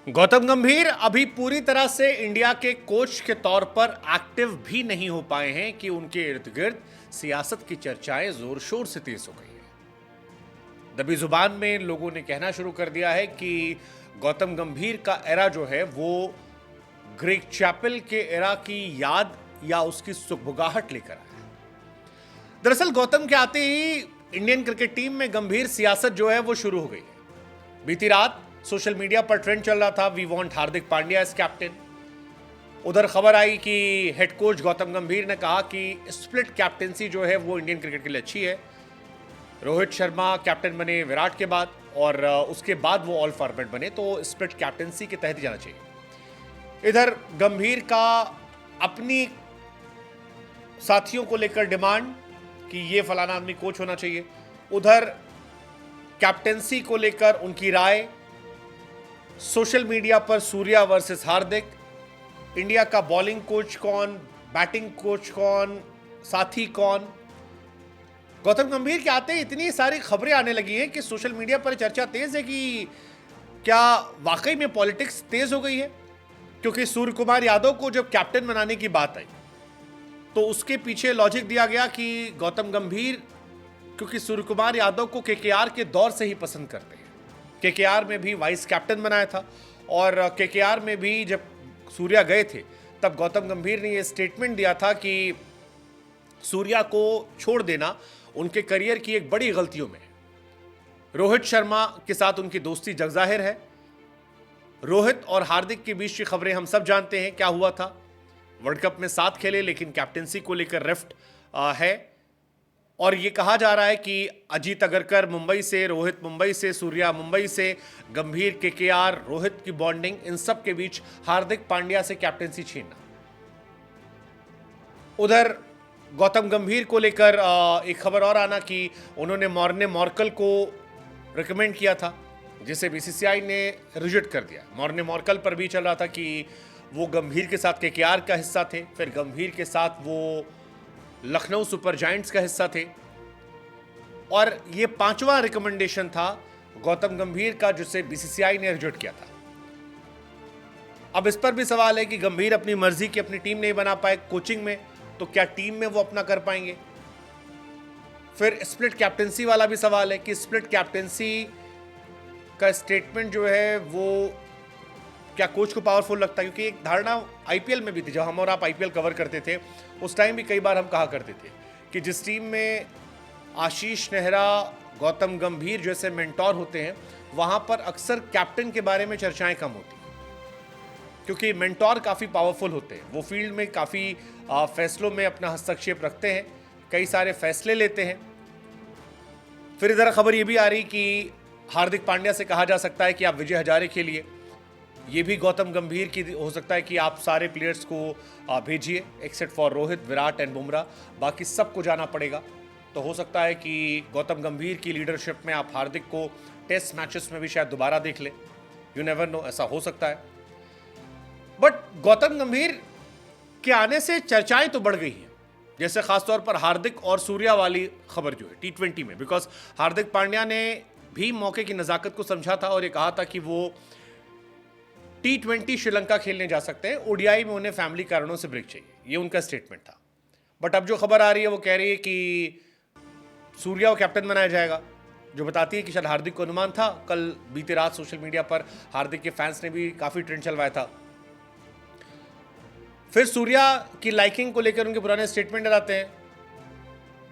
गौतम गंभीर अभी पूरी तरह से इंडिया के कोच के तौर पर एक्टिव भी नहीं हो पाए हैं कि उनके इर्द गिर्द सियासत की चर्चाएं जोर शोर से तेज हो गई है। दबी जुबान में लोगों ने कहना शुरू कर दिया है कि गौतम गंभीर का एरा जो है वो ग्रेग चैपल के एरा की याद या उसकी सुगबुगाहट लेकर आया है। दरअसल गौतम के आते ही इंडियन क्रिकेट टीम में गंभीर सियासत जो है वो शुरू हो गई है। बीती रात सोशल मीडिया पर ट्रेंड चल रहा था, we want Hardik Pandya as captain. उधर खबर आई कि हेड कोच गौतम गंभीर ने कहा कि स्प्लिट कैप्टनसी जो है वो इंडियन क्रिकेट के लिए अच्छी है। रोहित शर्मा कैप्टन बने विराट के बाद और उसके बाद वो ऑल फॉर्मेट बने, तो स्प्लिट कैप्टनसी के तहत जाना चाहिए। इधर गंभीर का अपनी साथियों को लेकर डिमांड कि ये फलाना आदमी कोच होना चाहिए। उधर कैप्टनसी को लेकर उनकी राय, सोशल मीडिया पर सूर्या वर्सेस हार्दिक, इंडिया का बॉलिंग कोच कौन, बैटिंग कोच कौन, साथी कौन। गौतम गंभीर के आते इतनी सारी खबरें आने लगी हैं कि सोशल मीडिया पर चर्चा तेज है कि क्या वाकई में पॉलिटिक्स तेज हो गई है। क्योंकि सूर्य कुमार यादव को जब कैप्टन बनाने की बात आई तो उसके पीछे लॉजिक दिया गया कि गौतम गंभीर क्योंकि सूर्य कुमार यादव को केकेआर के दौर से ही पसंद करते हैं। केकेआर में भी वाइस कैप्टन बनाया था और केकेआर में भी जब सूर्या गए थे तब गौतम गंभीर ने यह स्टेटमेंट दिया था कि सूर्या को छोड़ देना उनके करियर की एक बड़ी गलतियों में है। रोहित शर्मा के साथ उनकी दोस्ती जगजाहिर है। रोहित और हार्दिक के बीच की खबरें हम सब जानते हैं क्या हुआ था। वर्ल्ड कप में साथ खेले लेकिन कैप्टनसी को लेकर रिफ्ट है और ये कहा जा रहा है कि अजीत अगरकर मुंबई से, रोहित मुंबई से, सूर्या मुंबई से, गंभीर केकेआर, रोहित की बॉन्डिंग, इन सब के बीच हार्दिक पांड्या से कैप्टनसी छीनना। उधर गौतम गंभीर को लेकर एक खबर और आना कि उन्होंने मॉर्ने मॉर्कल को रिकमेंड किया था जिसे बीसीसीआई ने रिजेक्ट कर दिया। मॉर्ने मॉर्कल पर भी चल रहा था कि वो गंभीर के साथ केकेआर का हिस्सा थे, फिर गंभीर के साथ वो लखनऊ सुपर जायंट्स का हिस्सा थे और ये पांचवा रिकमेंडेशन था गौतम गंभीर का जिसे बीसीसीआई ने रिजेक्ट किया था। अब इस पर भी सवाल है कि गंभीर अपनी मर्जी की अपनी टीम नहीं बना पाए कोचिंग में, तो क्या टीम में वो अपना कर पाएंगे। फिर स्प्लिट कैप्टनसी वाला भी सवाल है कि स्प्लिट कैप्टनसी का स्टेटमेंट जो है वो क्या कोच को पावरफुल लगता है। क्योंकि एक धारणा आईपीएल में भी थी, जब हम और आप आईपीएल कवर करते थे उस टाइम भी कई बार हम कहा करते थे कि जिस टीम में आशीष नेहरा, गौतम गंभीर जैसे मेंटोर होते हैं वहां पर अक्सर कैप्टन के बारे में चर्चाएं कम होती हैं क्योंकि मेंटोर काफ़ी पावरफुल होते हैं। वो फील्ड में काफ़ी फैसलों में अपना हस्तक्षेप रखते हैं, कई सारे फैसले लेते हैं। फिर इधर खबर ये भी आ रही कि हार्दिक पांड्या से कहा जा सकता है कि आप विजय हजारे खेलिए। ये भी गौतम गंभीर की हो सकता है कि आप सारे प्लेयर्स को भेजिए except for Rohit, Virat and Bumrah, बाकी सबको जाना पड़ेगा। तो हो सकता है कि गौतम गंभीर की लीडरशिप में आप हार्दिक को टेस्ट मैचेस में भी शायद दोबारा देख ले। यू नेवर नो, ऐसा हो सकता है। बट गौतम गंभीर के आने से चर्चाएं तो बढ़ गई हैं, जैसे खासतौर पर हार्दिक और सूर्या वाली खबर जो है टी20 में, बिकॉज हार्दिक पांड्या ने भी मौके की नज़ाकत को समझा था और ये कहा था कि वो टी20 श्रीलंका खेलने जा सकते हैं, ओडीआई में उन्हें फैमिली कारणों से ब्रेक चाहिए, ये उनका स्टेटमेंट था। बट अब जो खबर आ रही है वो कह रही है कि सूर्या को कैप्टन बनाया जाएगा, जो बताती है कि शायद हार्दिक को अनुमान था। कल बीती रात सोशल मीडिया पर हार्दिक के फैंस ने भी काफ़ी ट्रेंड चलवाया था। फिर सूर्या की लाइकिंग को लेकर उनके पुराने स्टेटमेंट आते हैं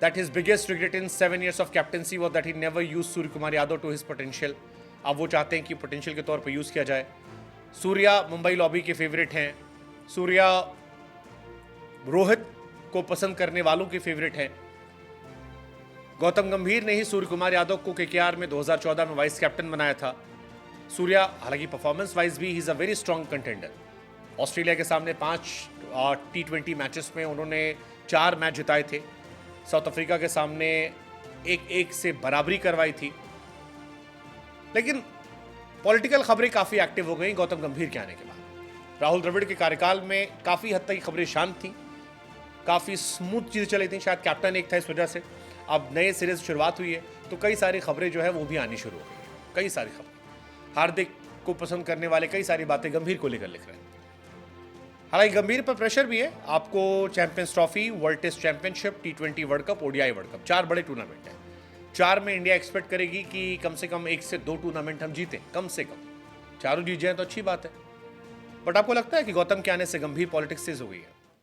that his biggest regret in 7 years of captaincy was that he never use Surya Kumar Yadav to his potential. अब वो चाहते हैं कि पोटेंशियल के तौर पर यूज़ किया जाए। सूर्या मुंबई लॉबी के फेवरेट हैं। सूर्या रोहित को पसंद करने वालों के फेवरेट हैं। गौतम गंभीर ने ही सूर्य कुमार यादव को केकेआर में 2014 में वाइस कैप्टन बनाया था। सूर्या हालांकि परफॉर्मेंस वाइज भी he is a very strong contender. Australia के सामने 5 टी20 मैचेस में उन्होंने 4 मैच जिताए थे। साउथ अफ्रीका के सामने 1-1 से बराबरी करवाई थी। लेकिन पॉलिटिकल खबरें काफ़ी एक्टिव हो गई गौतम गंभीर के आने के बाद। राहुल द्रविड़ के कार्यकाल में काफ़ी हद तक खबरें शांत थी, काफ़ी स्मूथ चीज़ें चली थी, शायद कैप्टन एक था इस वजह से। अब नए सिरे से शुरुआत हुई है तो कई सारी खबरें जो है वो भी आनी शुरू हो गई, कई सारी खबरें। हार्दिक को पसंद करने वाले कई सारी बातें गंभीर को लेकर लिख रहे हैं। हालांकि गंभीर पर प्रेशर भी है। आपको champions trophy, world test championship, T20 world cup, ODI world cup, 4 बड़े टूर्नामेंट हैं। 4 में इंडिया एक्सपेक्ट करेगी कि कम से कम 1 से 2 टूर्नामेंट हम जीतें, कम से कम। चारों जीत जाएं तो अच्छी बात है। बट आपको लगता है कि गौतम के आने से गंभीर पॉलिटिक्स तेज हो गई है?